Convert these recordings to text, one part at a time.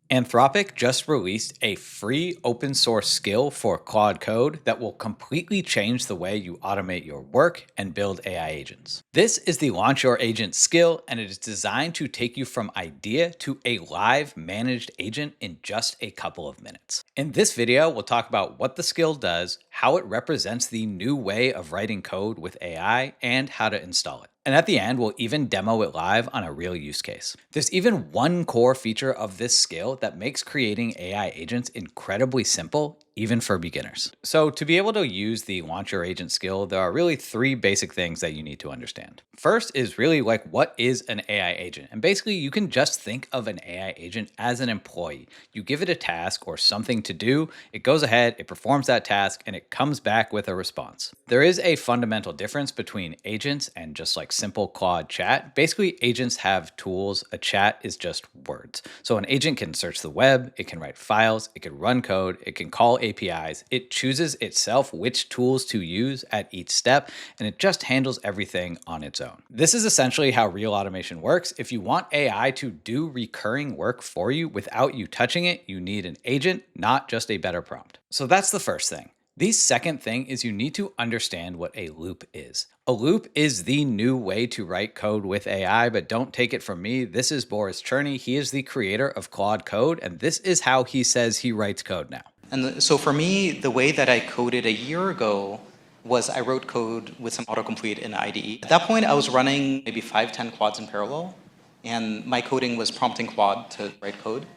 Anthropic just released a free open source skill for Claude Code that will completely change the way you automate your work and build AI agents. This is the Launch Your Agent skill, and it is designed to take you from idea to a live managed agent in just a couple of minutes. In this video, we'll talk about what the skill does, how it represents the new way of writing code with AI, and how to install it. And at the end, we'll even demo it live on a real use case. There's even one core feature of this skill that makes creating AI agents incredibly simple, even for beginners. So to be able to use the Launch Your Agent skill, there are really three basic things that you need to understand. First is really like, what is an AI agent? And basically you can just think of an AI agent as an employee. You give it a task or something to do, it goes ahead, it performs that task, and it comes back with a response. There is a fundamental difference between agents and just like simple Claude chat. Basically, agents have tools. A chat is just words. So an agent can search the web, it can write files, it can run code, it can call APIs. It chooses itself which tools to use at each step, and it just handles everything on its own. This is essentially how real automation works. If you want AI to do recurring work for you without you touching it, you need an agent, not just a better prompt. So that's the first thing. The second thing is you need to understand what a loop is. A loop is the new way to write code with AI, but don't take it from me. This is Boris Cherny. He is the creator of Claude Code, and this is how he says he writes code now. And so for me, the way that I coded a year ago was I wrote code with some autocomplete in IDE. At that point, I was running maybe 5-10 quads in parallel, and my coding was prompting Claude to write code.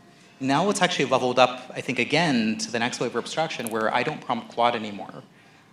Now it's actually leveled up, I think, again, to the next level of abstraction where I don't prompt Claude anymore.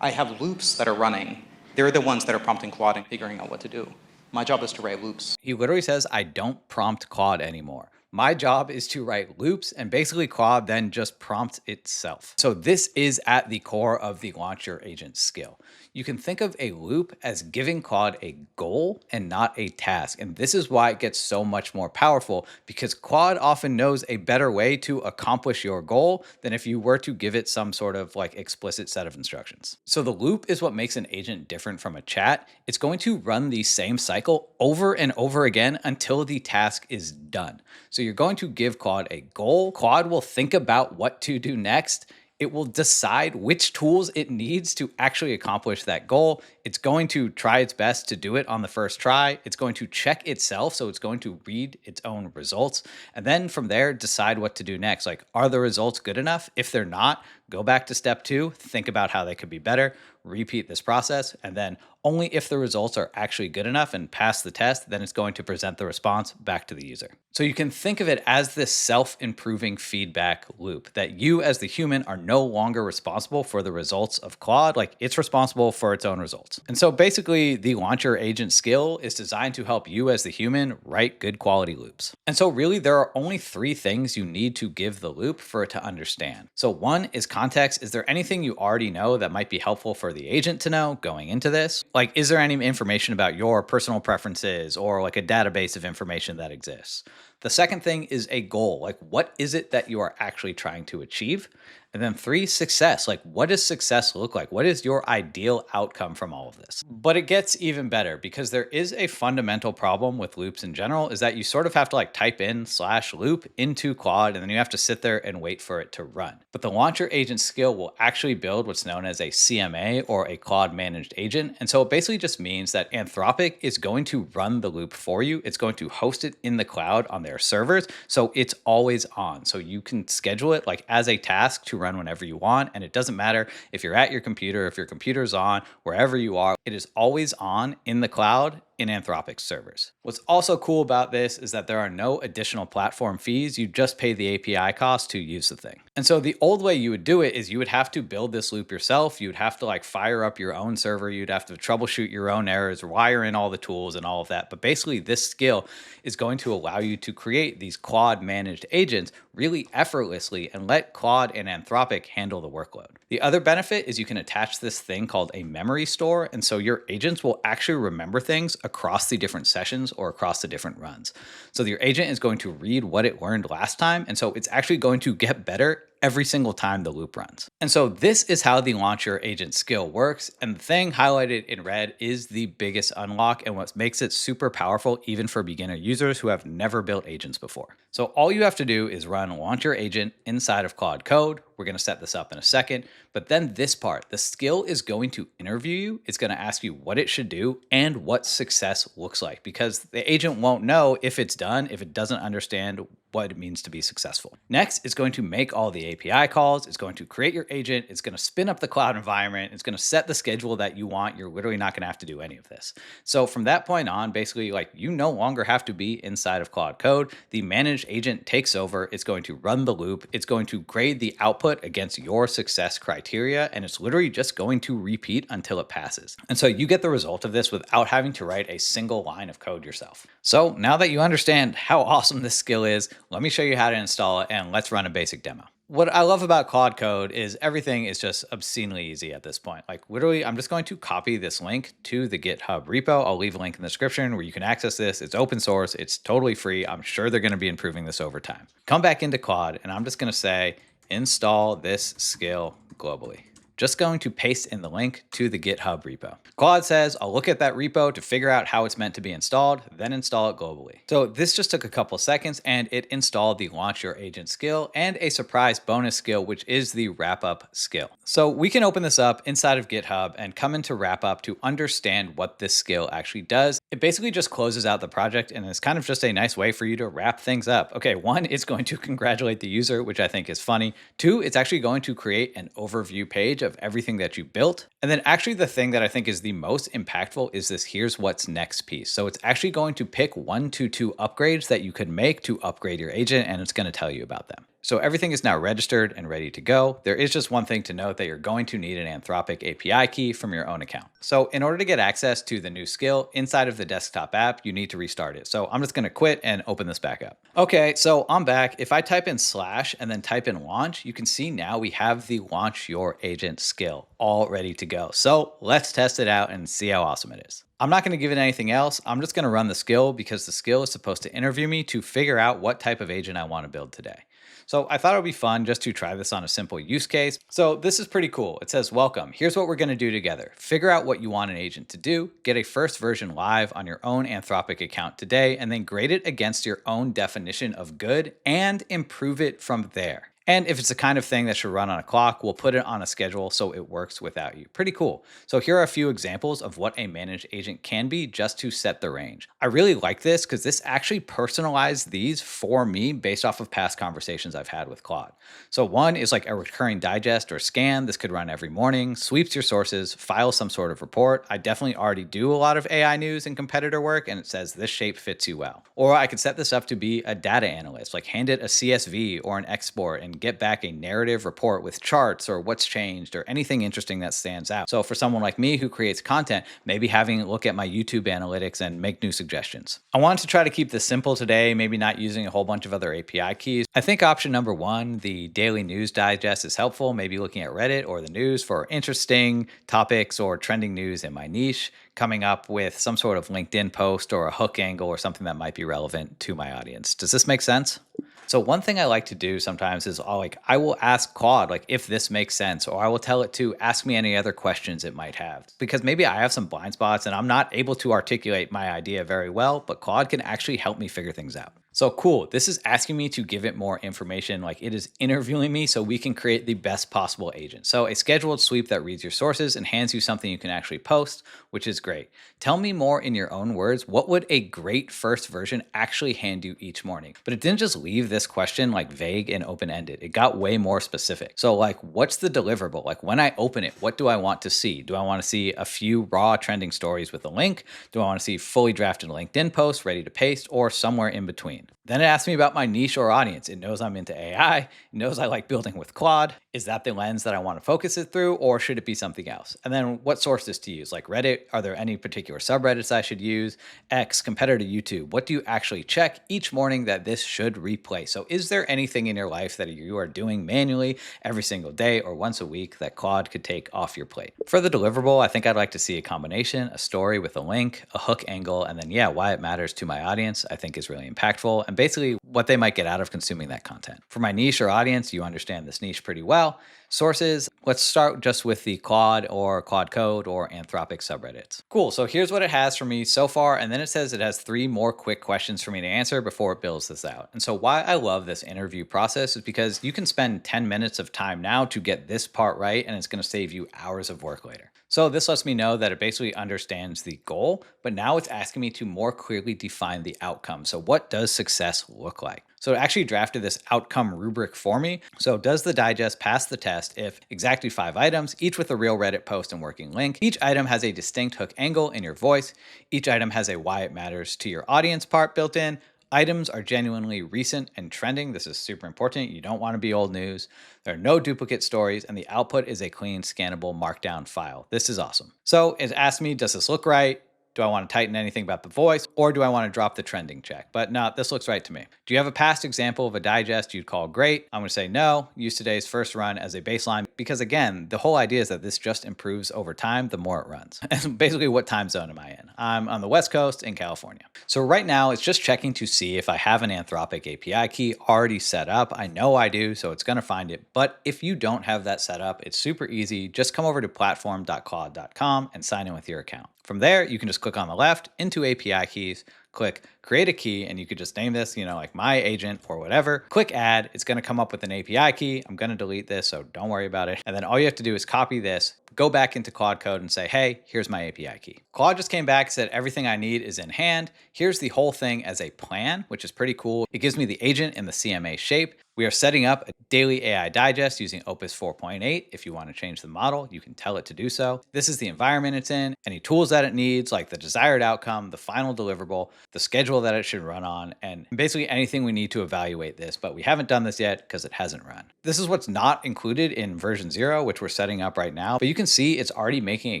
I have loops that are running. They're the ones that are prompting Claude and figuring out what to do. My job is to write loops. He literally says, I don't prompt Claude anymore. My job is to write loops, and basically Claude then just prompts itself. So this is at the core of the Launch Your Agent skill. You can think of a loop as giving Claude a goal and not a task. And this is why it gets so much more powerful, because Claude often knows a better way to accomplish your goal than if you were to give it some sort of like explicit set of instructions. So the loop is what makes an agent different from a chat. It's going to run the same cycle over and over again until the task is done. So you're going to give Claude a goal. Claude will think about what to do next. It will decide which tools it needs to actually accomplish that goal. It's going to try its best to do it on the first try. It's going to check itself, so it's going to read its own results. And then from there, decide what to do next. Like, are the results good enough? If they're not, go back to step 2, think about how they could be better, repeat this process, and then only if the results are actually good enough and pass the test, then it's going to present the response back to the user. So you can think of it as this self-improving feedback loop that you as the human are no longer responsible for the results of Claude, like it's responsible for its own results. And so basically the Launch Your Agent skill is designed to help you as the human write good quality loops. And so really there are only 3 things you need to give the loop for it to understand. So one is context. Is there anything you already know that might be helpful for the agent to know going into this? Like, is there any information about your personal preferences or like a database of information that exists? The second thing is a goal. Like, what is it that you are actually trying to achieve? And then 3, success. Like, what does success look like? What is your ideal outcome from all of this? But it gets even better because there is a fundamental problem with loops in general, is that you sort of have to like type in /loop into Claude, and then you have to sit there and wait for it to run. But the Launch Your Agent skill will actually build what's known as a CMA, or a Claude Managed Agent. And so it basically just means that Anthropic is going to run the loop for you. It's going to host it in the cloud on their servers. So it's always on. So you can schedule it like as a task to run whenever you want. And it doesn't matter if you're at your computer, if your computer's on, wherever you are, it is always on in the cloud in Anthropic servers. What's also cool about this is that there are no additional platform fees. You just pay the API cost to use the thing. And so the old way you would do it is you would have to build this loop yourself. You'd have to like fire up your own server. You'd have to troubleshoot your own errors, wire in all the tools and all of that. But basically this skill is going to allow you to create these Claude managed agents really effortlessly and let Claude and Anthropic handle the workload. The other benefit is you can attach this thing called a memory store. And so your agents will actually remember things across the different sessions or across the different runs. So your agent is going to read what it learned last time. And so it's actually going to get better every single time the loop runs. And so this is how the launch your agent skill works. And the thing highlighted in red is the biggest unlock and what makes it super powerful even for beginner users who have never built agents before. So all you have to do is run launch your agent inside of Claude Code. We're going to set this up in a second. But then this part, the skill is going to interview you. It's going to ask you what it should do and what success looks like, because the agent won't know if it's done if it doesn't understand what it means to be successful. Next, it's going to make all the API calls. It's going to create your agent. It's going to spin up the cloud environment. It's going to set the schedule that you want. You're literally not going to have to do any of this. So from that point on, basically, like, you no longer have to be inside of Claude Code. The managed agent takes over. It's going to run the loop. It's going to grade the output against your success criteria. And it's literally just going to repeat until it passes. And so you get the result of this without having to write a single line of code yourself. So now that you understand how awesome this skill is, let me show you how to install it, and let's run a basic demo. What I love about Claude Code is everything is just obscenely easy at this point. Like, literally, I'm just going to copy this link to the GitHub repo. I'll leave a link in the description where you can access this. It's open source. It's totally free. I'm sure they're going to be improving this over time. Come back into Claude, and I'm just going to say, install this skill globally. Just going to paste in the link to the GitHub repo. Claude says, I'll look at that repo to figure out how it's meant to be installed, then install it globally. So this just took a couple seconds and it installed the launch your agent skill and a surprise bonus skill, which is the wrap up skill. So we can open this up inside of GitHub and come into wrap up to understand what this skill actually does. It basically just closes out the project and it's kind of just a nice way for you to wrap things up. Okay, one, it's going to congratulate the user, which I think is funny. Two, it's actually going to create an overview page of everything that you built. And then actually the thing that I think is the most impactful is this here's what's next piece. So it's actually going to pick 1 to 2 upgrades that you could make to upgrade your agent, and it's going to tell you about them. So everything is now registered and ready to go. There is just one thing to note, that you're going to need an Anthropic API key from your own account. So in order to get access to the new skill inside of the desktop app, you need to restart it. So I'm just going to quit and open this back up. Okay, so I'm back. If I type in / and then type in launch, you can see now we have the launch your agent skill all ready to go. So let's test it out and see how awesome it is. I'm not going to give it anything else. I'm just going to run the skill because the skill is supposed to interview me to figure out what type of agent I want to build today. So I thought it would be fun just to try this on a simple use case. So this is pretty cool. It says, welcome. Here's what we're going to do together. Figure out what you want an agent to do, get a first version live on your own Anthropic account today, and then grade it against your own definition of good and improve it from there. And if it's the kind of thing that should run on a clock, we'll put it on a schedule so it works without you. Pretty cool. So here are a few examples of what a managed agent can be just to set the range. I really like this because this actually personalized these for me based off of past conversations I've had with Claude. So one is like a recurring digest or scan. This could run every morning, sweeps your sources, files some sort of report. I definitely already do a lot of AI news and competitor work, and it says this shape fits you well. Or I could set this up to be a data analyst, like hand it a CSV or an export and get back a narrative report with charts or what's changed or anything interesting that stands out. So for someone like me who creates content, maybe having a look at my YouTube analytics and make new suggestions. I wanted to try to keep this simple today, maybe not using a whole bunch of other API keys. I think option number 1, the daily news digest, is helpful, maybe looking at Reddit or the news for interesting topics or trending news in my niche, coming up with some sort of LinkedIn post or a hook angle or something that might be relevant to my audience. Does this make sense? So one thing I like to do sometimes is I will ask Claude if this makes sense, or I will tell it to ask me any other questions it might have, because maybe I have some blind spots and I'm not able to articulate my idea very well, but Claude can actually help me figure things out. So cool, this is asking me to give it more information, it is interviewing me so we can create the best possible agent. So a scheduled sweep that reads your sources and hands you something you can actually post, which is great. Tell me more in your own words, what would a great first version actually hand you each morning? But it didn't just leave this question vague and open-ended. It got way more specific. So what's the deliverable? When I open it, what do I want to see? Do I want to see a few raw trending stories with a link? Do I want to see fully drafted LinkedIn posts ready to paste, or somewhere in between? Then it asks me about my niche or audience. It knows I'm into AI. It knows I like building with Claude. Is that the lens that I want to focus it through, or should it be something else? And then what sources to use, like Reddit. Are there any particular subreddits I should use? X, competitor to YouTube. What do you actually check each morning that this should replay? So is there anything in your life that you are doing manually every single day or once a week that Claude could take off your plate? For the deliverable, I think I'd like to see a combination, a story with a link, a hook angle, and then why it matters to my audience, I think is really impactful. And and basically what they might get out of consuming that content. For my niche or audience, you understand this niche pretty well. Sources, let's start just with the Claude or Claude Code or Anthropic subreddits. Cool, so here's what it has for me so far, and then it says it has 3 more quick questions for me to answer before it builds this out. And so why I love this interview process is because you can spend 10 minutes of time now to get this part right, and it's gonna save you hours of work later. So this lets me know that it basically understands the goal, but now it's asking me to more clearly define the outcome. So what does success look like? So it actually drafted this outcome rubric for me. So does the digest pass the test if exactly 5 items, each with a real Reddit post and working link? Each item has a distinct hook angle in your voice. Each item has a why it matters to your audience part built in. Items are genuinely recent and trending. This is super important. You don't want to be old news. There are no duplicate stories, and the output is a clean, scannable markdown file. This is awesome. So it asked me, does this look right? Do I want to tighten anything about the voice, or do I want to drop the trending check? But no, this looks right to me. Do you have a past example of a digest you'd call great? I'm going to say no. Use today's first run as a baseline because, again, the whole idea is that this just improves over time the more it runs. And basically, what time zone am I in? I'm on the West Coast in California. So right now, it's just checking to see if I have an Anthropic API key already set up. I know I do, so it's going to find it. But if you don't have that set up, it's super easy. Just come over to platform.claude.com and sign in with your account. From there, you can just click on the left into API keys, click create a key, and you could just name this, like my agent or whatever. Click add, it's gonna come up with an API key. I'm gonna delete this, so don't worry about it. And then all you have to do is copy this, go back into Claude Code and say, hey, here's my API key. Claude just came back, said everything I need is in hand. Here's the whole thing as a plan, which is pretty cool. It gives me the agent in the CMA shape. We are setting up a daily AI digest using Opus 4.8. If you want to change the model, you can tell it to do so. This is the environment it's in, any tools that it needs, like the desired outcome, the final deliverable, the schedule that it should run on, and basically anything we need to evaluate this, but we haven't done this yet because it hasn't run. This is what's not included in version 0, which we're setting up right now, but you can see it's already making a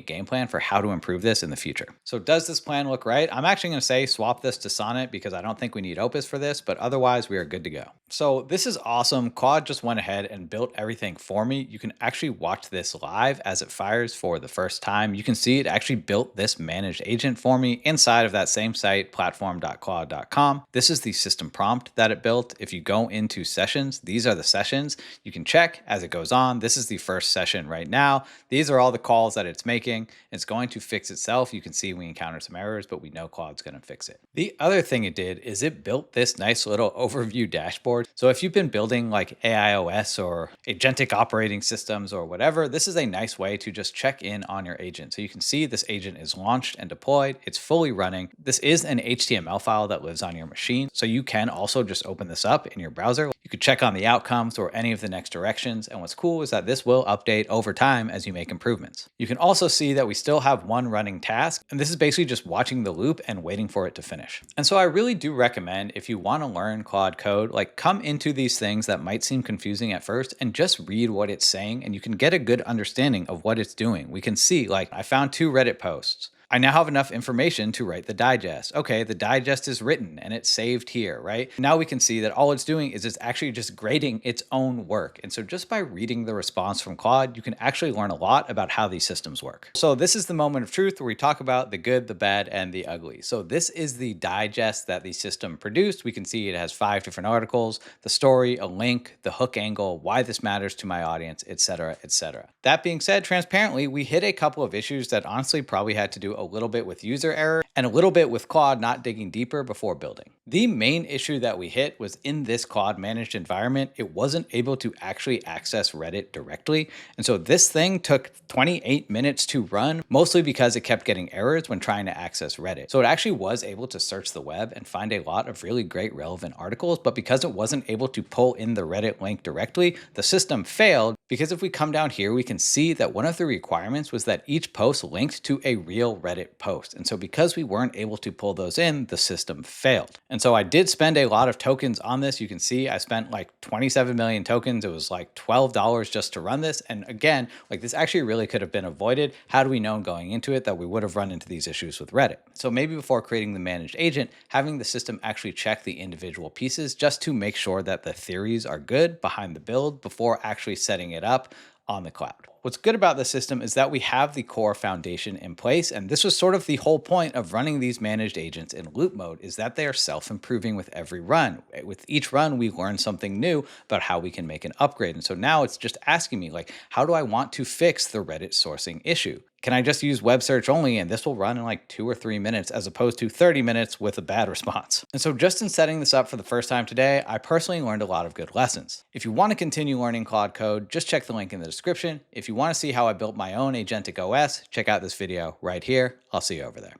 game plan for how to improve this in the future. So does this plan look right? I'm actually going to say swap this to Sonnet because I don't think we need Opus for this, but otherwise we are good to go. So this is awesome. Claude just went ahead and built everything for me. You can actually watch this live as it fires for the first time. You can see it actually built this managed agent for me inside of that same site, platform.claude.com. This is the system prompt that it built. If you go into sessions, these are the sessions. You can check as it goes on. This is the first session right now. These are all the calls that it's making. It's going to fix itself. You can see we encounter some errors, but we know Claude's going to fix it. The other thing it did is it built this nice little overview dashboard. So if you've been building like AIOS or agentic operating systems or whatever, this is a nice way to just check in on your agent. So you can see this agent is launched and deployed. It's fully running. This is an HTML file that lives on your machine. So you can also just open this up in your browser. You could check on the outcomes or any of the next directions. And what's cool is that this will update over time as you make improvements. You can also see that we still have one running task. And this is basically just watching the loop and waiting for it to finish. And so I really do recommend if you want to learn Claude Code, like come into these things that might seem confusing at first and just read what it's saying and you can get a good understanding of what it's doing. We can see like I found 2 Reddit posts. I now have enough information to write the digest. Okay, the digest is written and it's saved here, right? Now we can see that all it's doing is it's actually just grading its own work. And so just by reading the response from Claude, you can actually learn a lot about how these systems work. So this is the moment of truth where we talk about the good, the bad, and the ugly. So this is the digest that the system produced. We can see it has 5 different articles, the story, a link, the hook angle, why this matters to my audience, etc., etc. That being said, transparently, we hit a couple of issues that honestly probably had to do a little bit with user error and a little bit with Claude not digging deeper before building. The main issue that we hit was in this Claude managed environment, it wasn't able to actually access Reddit directly. And so this thing took 28 minutes to run, mostly because it kept getting errors when trying to access Reddit. So it actually was able to search the web and find a lot of really great relevant articles, but because it wasn't able to pull in the Reddit link directly, the system failed. Because if we come down here, we can see that one of the requirements was that each post linked to a real Reddit post. And so because we weren't able to pull those in, the system failed. And so I did spend a lot of tokens on this. You can see I spent like 27 million tokens. It was like $12 just to run this. And again, like this actually really could have been avoided. How do we know going into it that we would have run into these issues with Reddit? So maybe before creating the managed agent, having the system actually check the individual pieces just to make sure that the theories are good behind the build before actually setting it up. on the cloud. What's good about the system is that we have the core foundation in place, and this was sort of the whole point of running these managed agents in loop mode, is that they are self-improving with every run. With each run, we learn something new about how we can make an upgrade. And so now it's just asking me, like, how do I want to fix the Reddit sourcing issue? Can I just use web search only and this will run in like 2 or 3 minutes as opposed to 30 minutes with a bad response? And so just in setting this up for the first time today, I personally learned a lot of good lessons. If you want to continue learning Claude Code, just check the link in the description. If you want to see how I built my own agentic OS, check out this video right here. I'll see you over there.